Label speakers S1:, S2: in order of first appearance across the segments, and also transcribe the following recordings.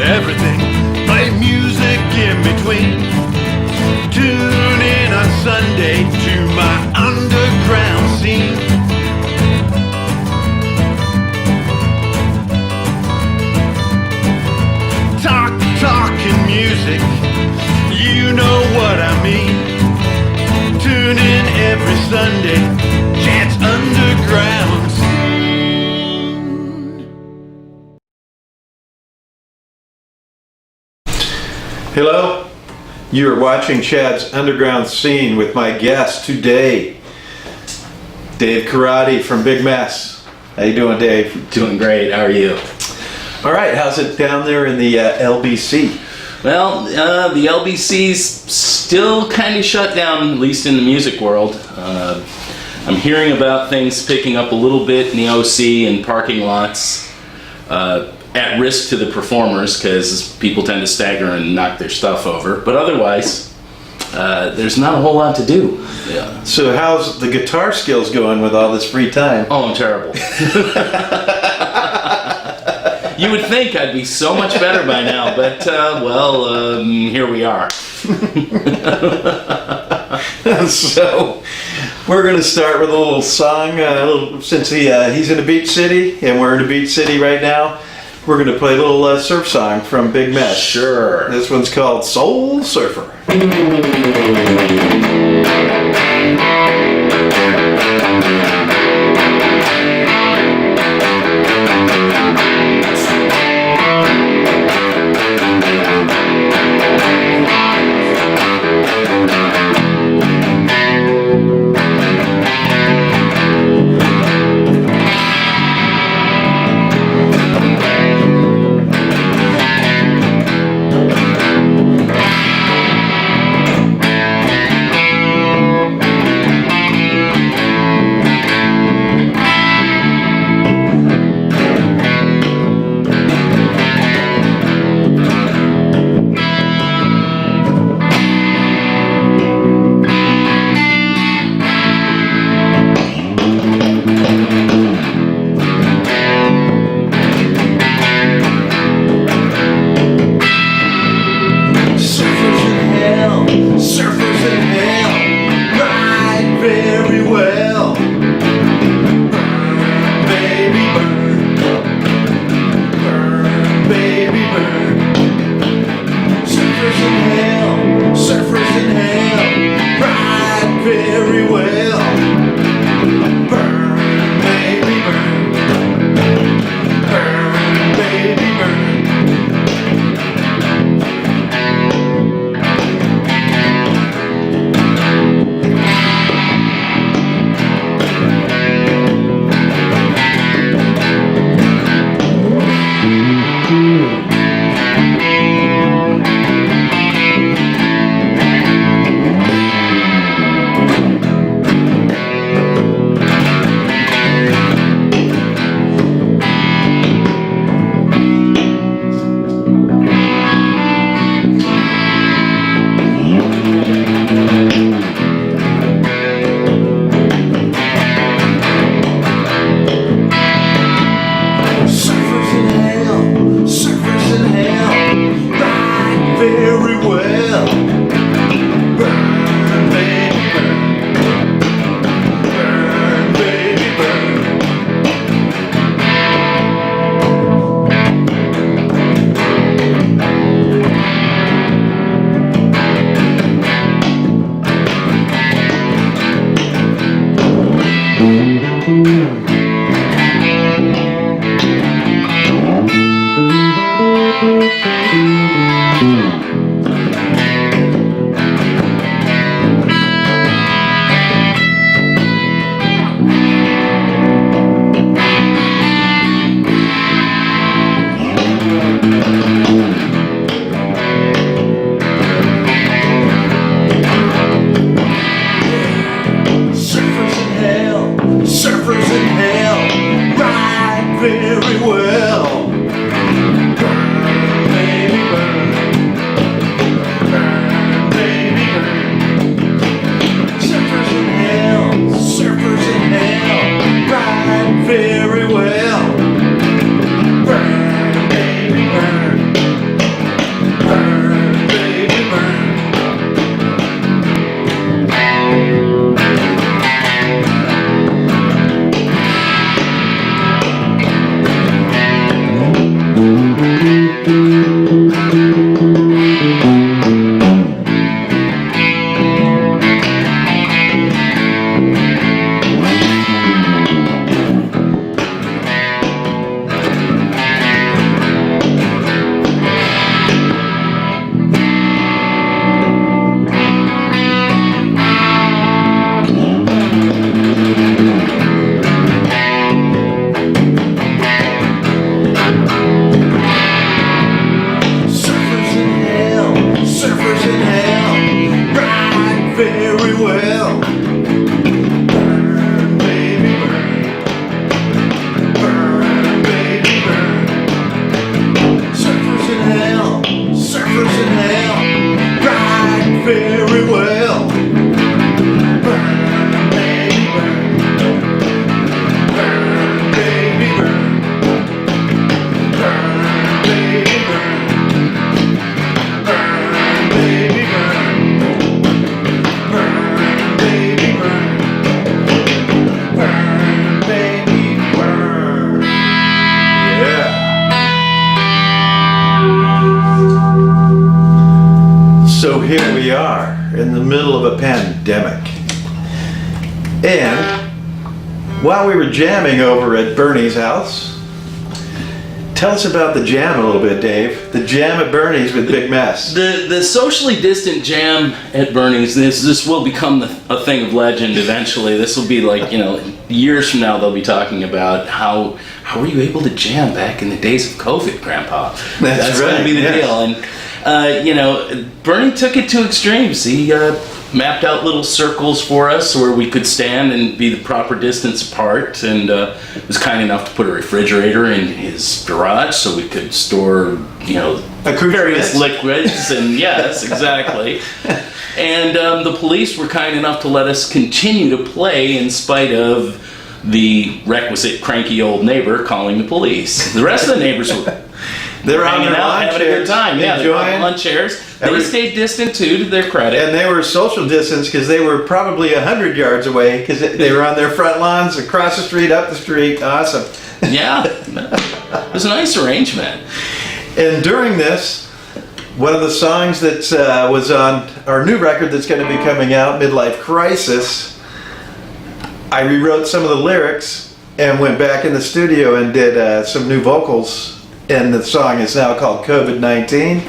S1: everything, play music in between. Tune in on Sunday to my underground scene. Talking music, you know what I mean. Tune in every Sunday, Chad's Underground Scene.
S2: Hello, you are watching Chad's Underground Scene with my guest today, Dave Corradi from Big Mess. How you doing, Dave?
S3: Doing great. How are you?
S2: All right, how's it down there in the LBC?
S3: Well, the LBC's still kind of shut down, at least in the music world. I'm hearing about things picking up a little bit in the OC and parking lots, at risk to the performers because people tend to stagger and knock their stuff over. But otherwise, there's not a whole lot to do. Yeah.
S2: So how's the guitar skills going with all this free time?
S3: Oh, I'm terrible. You would think I'd be so much better by now, but, here we are.
S2: So, we're going to start with a little song, since he's in a beach city, and we're in a beach city right now. We're going to play a little surf song from Big Mess.
S3: Sure.
S2: This one's called Soul Surfer.
S1: very well. Burn, baby, burn.
S2: here we are in the middle of a pandemic. And while we were jamming over at Bernie's house, tell us about the jam a little bit, Dave. The jam at Bernie's with Big Mess.
S3: The socially distant jam at Bernie's, this will become a thing of legend eventually. This will be like, years from now they'll be talking about how were you able to jam back in the days of COVID, Grandpa? That's
S2: right,
S3: going to be the
S2: yes.
S3: deal. And, Bernie took it to extremes. He mapped out little circles for us where we could stand and be the proper distance apart, and was kind enough to put a refrigerator in his garage so we could store, various liquids. And yes, exactly. And the police were kind enough to let us continue to play in spite of the requisite cranky old neighbor calling the police. The rest of the neighbors were
S2: They're on
S3: hanging
S2: their
S3: out,
S2: lawn
S3: having a
S2: chairs,
S3: good time. Yeah, they're on
S2: enjoying.
S3: lawn chairs. They stayed distant too, to their credit.
S2: And they were social distance because they were probably 100 yards away because they were on their front lawns, across the street, up the street. Awesome.
S3: Yeah, it was a nice arrangement.
S2: And during this, one of the songs that was on our new record that's going to be coming out, Midlife Crisis, I rewrote some of the lyrics and went back in the studio and did some new vocals. And the song is now called COVID-19.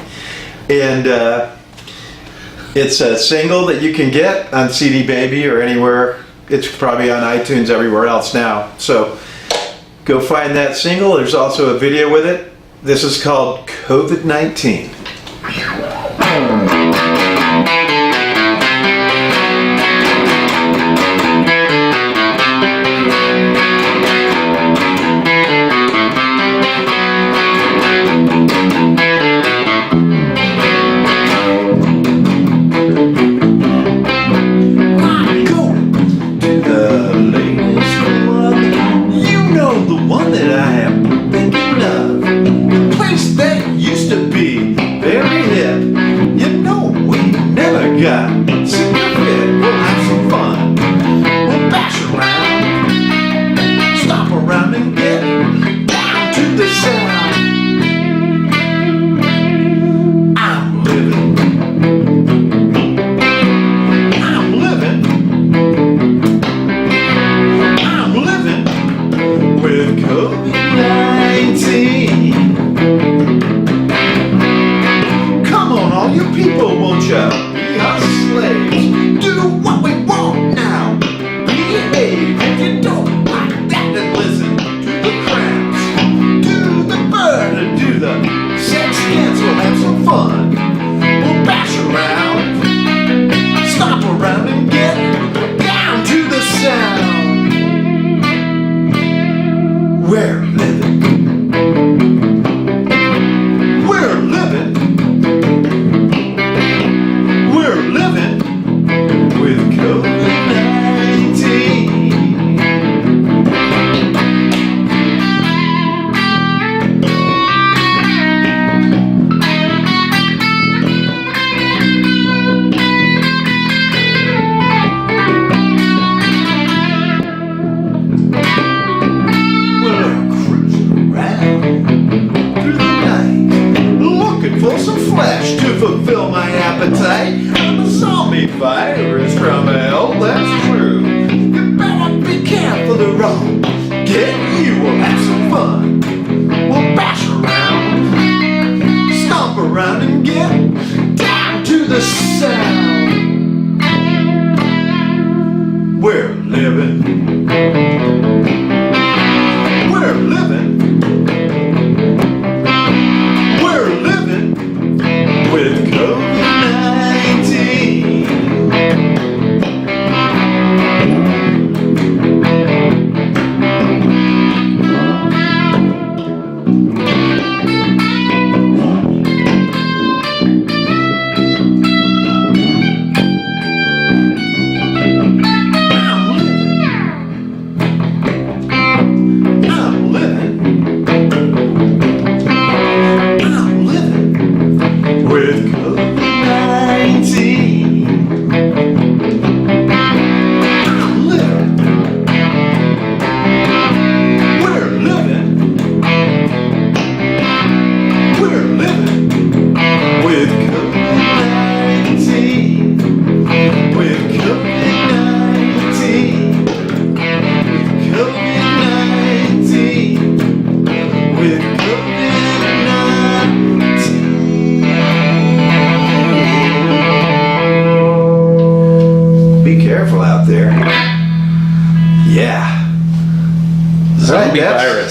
S2: And it's a single that you can get on CD Baby or anywhere. It's probably on iTunes everywhere else now. So go find that single. There's also a video with it. This is called COVID-19.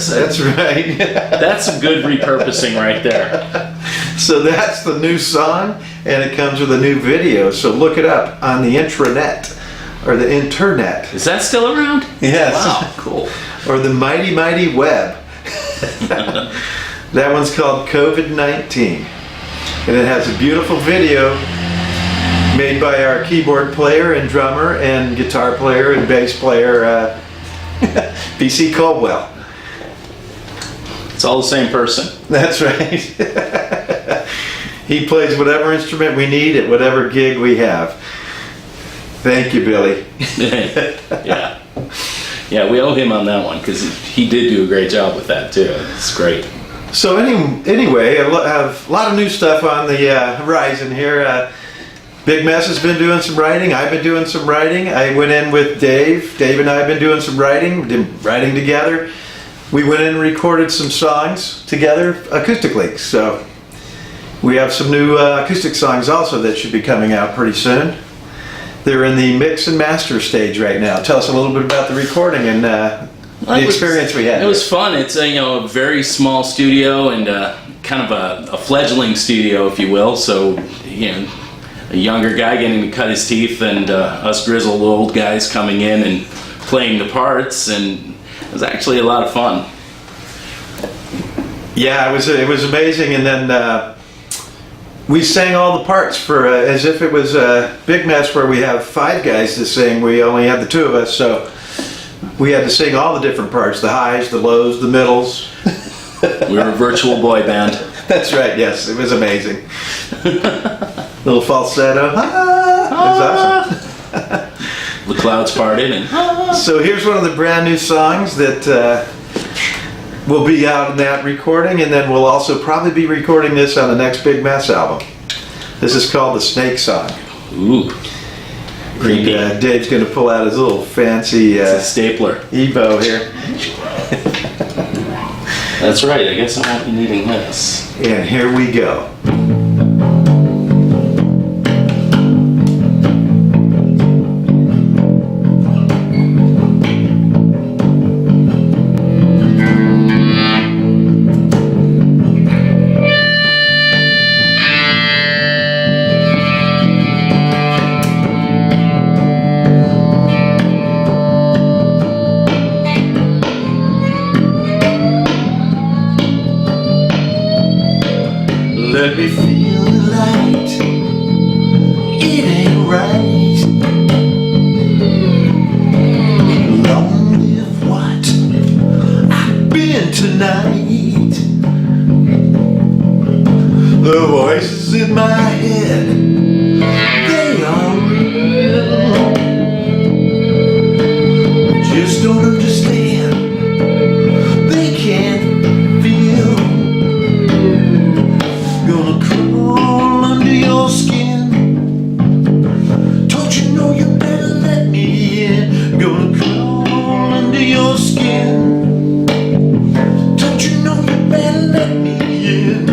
S3: lyrics.
S2: That's right.
S3: That's some good repurposing right there.
S2: So that's the new song, and it comes with a new video. So look it up on the intranet or the internet.
S3: Is that still around?
S2: Yes.
S3: Wow, cool.
S2: Or the mighty, mighty web. That one's called COVID-19. And it has a beautiful video made by our keyboard player and drummer and guitar player and bass player, PC Caldwell.
S3: It's all the same person.
S2: That's right. He plays whatever instrument we need at whatever gig we have. Thank you, Billy.
S3: Yeah. Yeah, we owe him on that one because he did do a great job with that too. It's great.
S2: So anyway, I have a lot of new stuff on the horizon here. Big Mess has been doing some writing. I've been doing some writing. I went in with Dave. Dave and I have been doing some writing. We did writing together. We went in and recorded some songs together acoustically. So we have some new acoustic songs also that should be coming out pretty soon. They're in the mix and master stage right now. Tell us a little bit about the recording and the experience we had.
S3: It was fun. It's a very small studio and kind of a fledgling studio, if you will. So a younger guy getting to cut his teeth, and us grizzled old guys coming in and playing the parts, and it was actually a lot of fun.
S2: Yeah, it was amazing, and then we sang all the parts for as if it was a Big Mess where we have 5 guys to sing. We only had the 2 of us, so we had to sing all the different parts: the highs, the lows, the middles.
S3: We were a virtual boy band.
S2: That's right. Yes, it was amazing. Little falsetto. Ah, it was awesome.
S3: The clouds parted, and
S2: So here's one of the brand new songs that will be out in that recording, and then we'll also probably be recording this on the next Big Mess album. This is called the Snake Song.
S3: ooh, creepy.
S2: And, Dave's going to pull out his little fancy
S3: It's a stapler.
S2: Evo here,
S3: That's right. I guess I won't be needing this.
S2: and here we go. Let me feel the light. It ain't right. Long live what I've been tonight. The voices in my head, they are real. Just don't understand. They can't feel. Gonna crawl under your skin. Don't you know you better let me in? Gonna crawl under your skin. Don't you know you better let me in?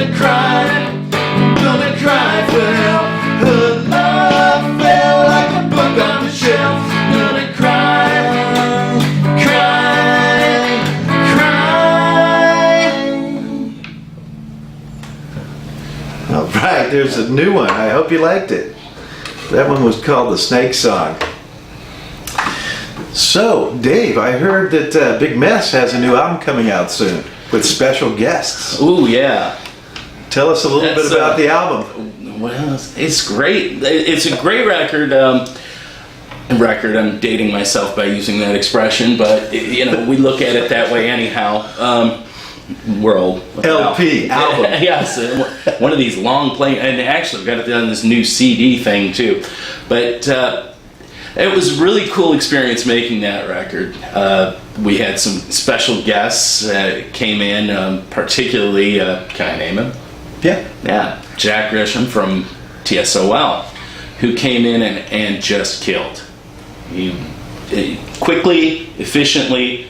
S3: gonna cry for help. Her love fell like a book on the shelf. Gonna cry, cry, cry.
S2: All right, there's a new one. I hope you liked it. That one was called the Snake Song. So, Dave, I heard that Big Mess has a new album coming out soon with special guests.
S3: Ooh, yeah.
S2: Tell us a little bit about the album.
S3: Well, it's great. It's a great record. I'm dating myself by using that expression, but you know, we look at it that way anyhow. We're old.
S2: LP, album.
S3: Yes, one of these long playing, and actually I've got it on this new CD thing too. But it was a really cool experience making that record. We had some special guests came in, particularly, can I name him? Yeah, Jack Grisham from TSOL, who came in and just killed. He quickly, efficiently,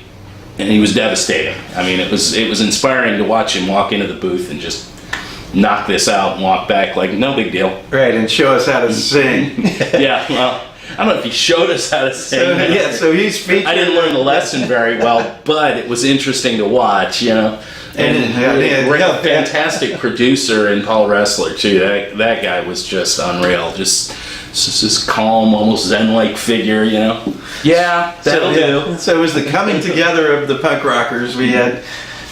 S3: and he was devastating. I mean, it was inspiring to watch him walk into the booth and just knock this out and walk back like no big deal.
S2: Right, and show us how to sing.
S3: Yeah, well, I don't know if he showed us how to sing.
S2: So he's featured.
S3: I didn't learn the lesson very well, but it was interesting to watch, you know. And fantastic producer in Paul Ressler too. That guy was just unreal. Just this calm, almost zen-like figure, you know. Yeah, that'll do.
S2: So it was the coming together of the punk rockers. We had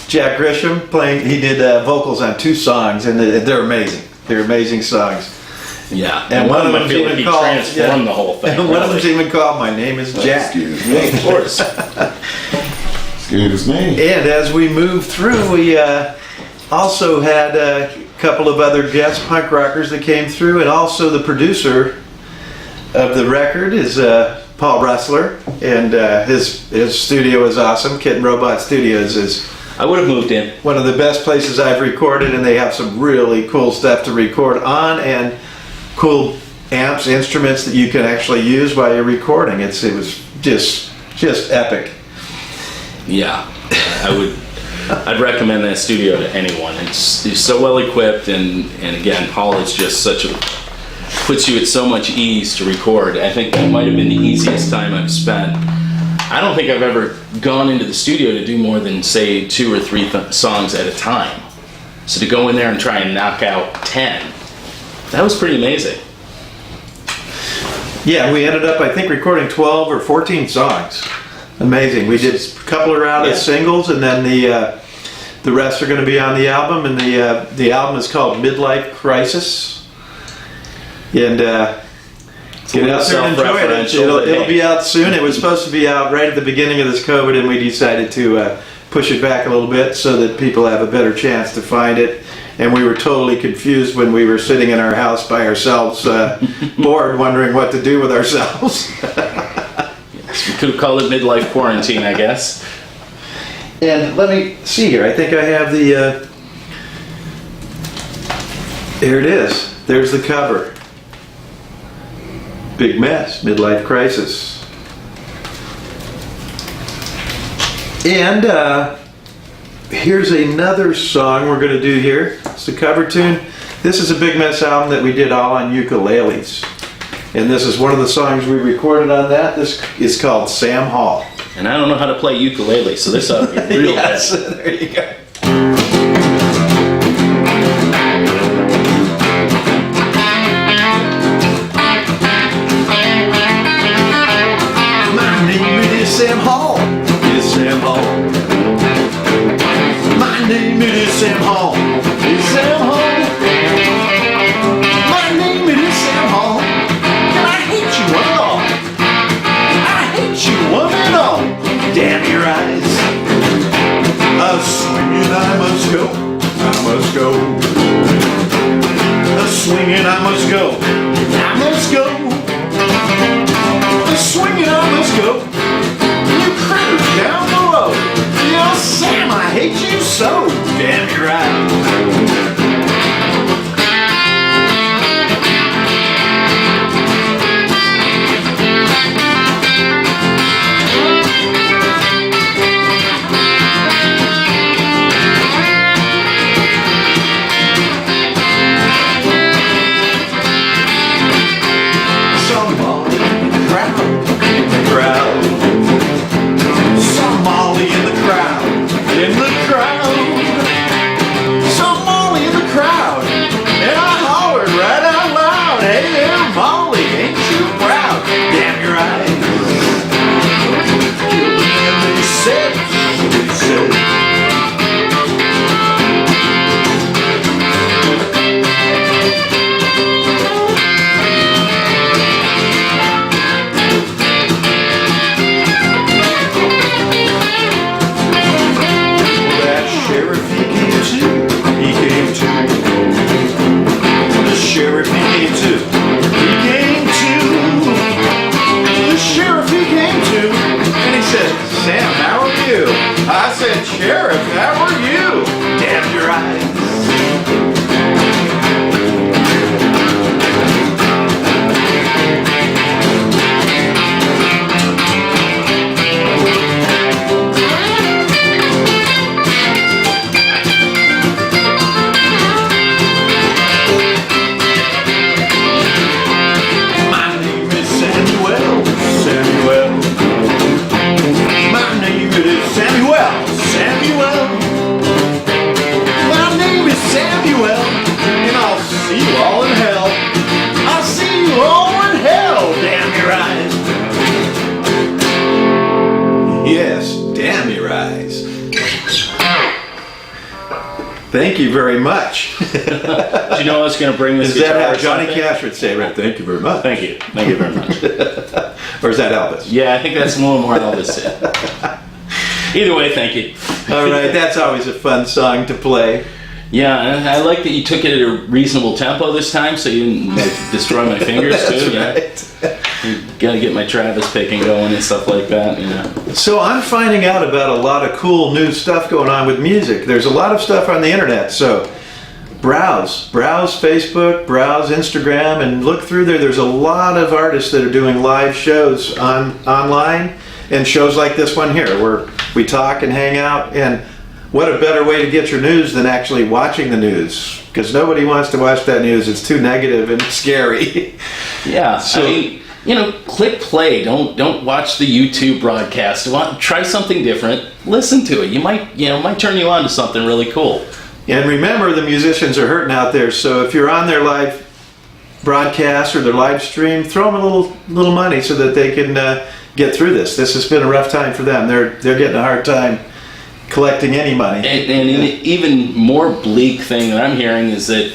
S2: Jack Grisham playing. He did vocals on 2 songs, and they're amazing. They're amazing songs.
S3: Yeah,
S2: and one of them
S3: even
S2: he
S3: called, transformed the whole thing.
S2: And one of them's even called "My Name Is Jack."
S4: Excuse me.
S3: Of course.
S4: Excuse me.
S2: And as we moved through, we also had a couple of other guest punk rockers that came through, and also the producer of the record is Paul Ressler, and his studio is awesome. Kitten Robot Studios is
S3: I would have moved in.
S2: one of the best places I've recorded, and they have some really cool stuff to record on, and cool amps, instruments that you can actually use while you're recording. It was just epic.
S3: Yeah, I'd recommend that studio to anyone. It's so well equipped, and again, Paul is just puts you at so much ease to record. I think that might have been the easiest time I've spent. I don't think I've ever gone into the studio to do more than say 2 or 3 songs at a time. So to go in there and try and knock out 10, that was pretty amazing.
S2: Yeah, we ended up, I think, recording 12 or 14 songs. Amazing. We did a couple are out as singles, and then the rest are going to be on the album. And the album is called Midlife Crisis. And get out there and enjoy it. It'll be out soon. It was supposed to be out right at the beginning of this COVID, and we decided to push it back a little bit so that people have a better chance to find it. And we were totally confused when we were sitting in our house by ourselves, bored, wondering what to do with ourselves.
S3: We could have called it midlife quarantine, I guess.
S2: And let me see here. I think I have the... Here it is. There's the cover. Big Mess, Midlife Crisis. And here's another song we're going to do here. It's the cover tune. This is a Big Mess album that we did all on ukuleles. And this is one of the songs we recorded on that. This is called Sam Hall.
S3: And I don't know how to play ukulele, so this ought to be real
S2: Yes,
S3: bad.
S2: there you go. My name is Sam Hall. It's Sam Hall. My name is Sam Hall. It's Sam Hall. My name is Sam Hall. And I hate you one and all. I hate you one and all. Damn your eyes. A swinging I must go. I must go. A swinging I must go. I must go. A swinging I must go. You critters down below. Yo, Sam, I hate you so. Damn your eyes. Thank you very much.
S3: Did you know I was going to bring this
S2: Is that
S3: guitar
S2: how
S3: or
S2: Johnny
S3: something?
S2: Cash would say, right? Thank you very much.
S3: Thank you. Thank you very much.
S2: Or is that Elvis?
S3: Yeah, I think that's a little more Elvis. Either way, thank you.
S2: All right, that's always a fun song to play.
S3: Yeah, and I like that you took it at a reasonable tempo this time, so you didn't destroy my fingers too.
S2: That's
S3: Yeah, you gotta get my Travis picking going and stuff like that.
S2: So I'm finding out about a lot of cool new stuff going on with music. There's a lot of stuff on the internet, so browse Facebook, browse Instagram, and look through there. There's a lot of artists that are doing live shows online, and shows like this one here, where we talk and hang out. And what a better way to get your news than actually watching the news, because nobody wants to watch that news. It's too negative and scary.
S3: Yeah,
S2: So-
S3: I mean, click play. Don't watch the YouTube broadcast. Try something different. Listen to it. You might turn you on to something really cool.
S2: And remember, the musicians are hurting out there, so if you're on their live broadcast or their live stream, throw them a little money so that they can get through this. This has been a rough time for them. They're getting a hard time collecting any money.
S3: And an even more bleak thing that I'm hearing is that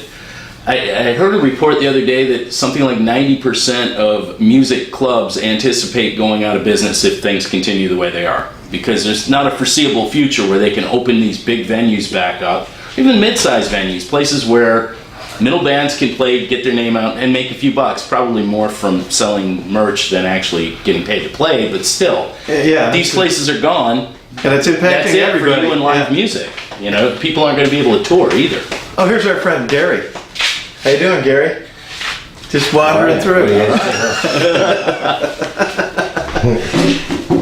S3: I heard a report the other day that something like 90% of music clubs anticipate going out of business if things continue the way they are, because there's not a foreseeable future where they can open these big venues back up, even mid-sized venues, places where middle bands can play, get their name out, and make a few bucks, probably more from selling merch than actually getting paid to play, but still.
S2: Yeah,
S3: These places are gone.
S2: and it's impacting
S3: That's it
S2: everybody.
S3: for you in live
S2: Yeah.
S3: music. People aren't going to be able to tour either.
S2: Oh, here's our friend Gary. How you doing, Gary? Just wandering through.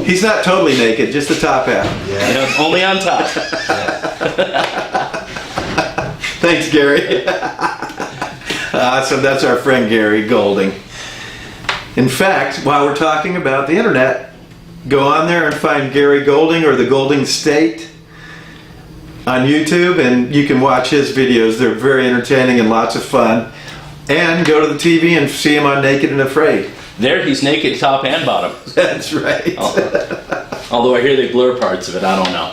S2: He's not totally naked, just the top half.
S3: Only on top.
S2: Thanks, Gary. So that's our friend Gary Golding. In fact, while we're talking about the internet, go on there and find Gary Golding or the Golding State on YouTube, and you can watch his videos. They're very entertaining and lots of fun. And go to the TV and see him on Naked and Afraid.
S3: There, he's naked top and bottom.
S2: That's right.
S3: Although I hear they blur parts of it, I don't know.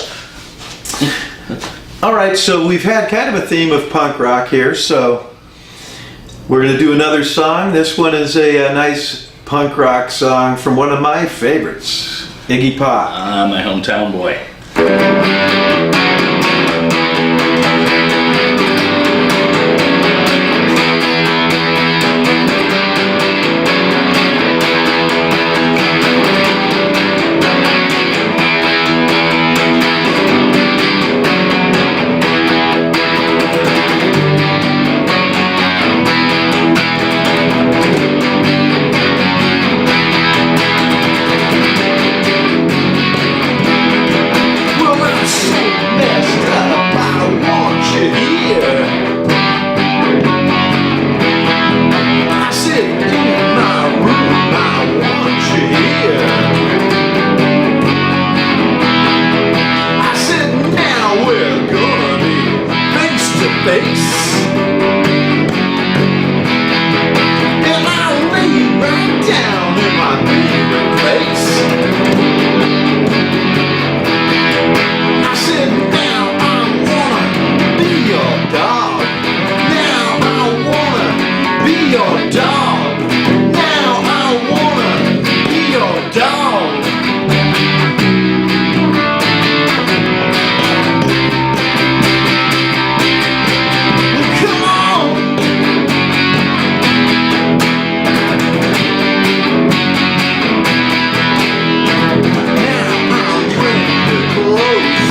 S2: All right, so we've had kind of a theme of punk rock here, so we're going to do another song. This one is a nice punk rock song from one of my favorites, Iggy Pop.
S3: My hometown boy.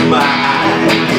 S1: My eyes.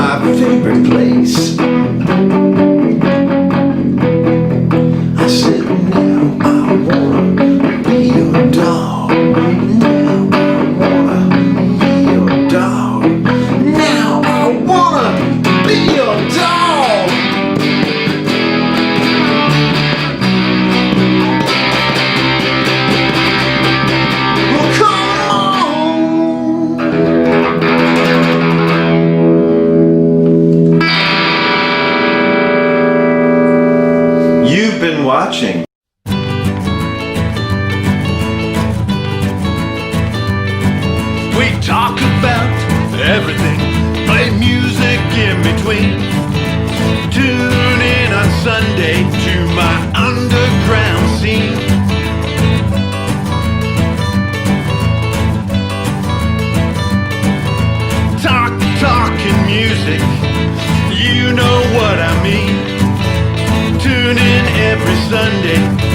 S2: my favorite place. I said, now I wanna be your dog. Now I wanna be your dog. Now I wanna be your dog. Well, come on. You've been watching
S1: We talk about everything, play music in between. Tune in on Sunday to my underground scene. Talking music, you know what I mean. Tune in every Sunday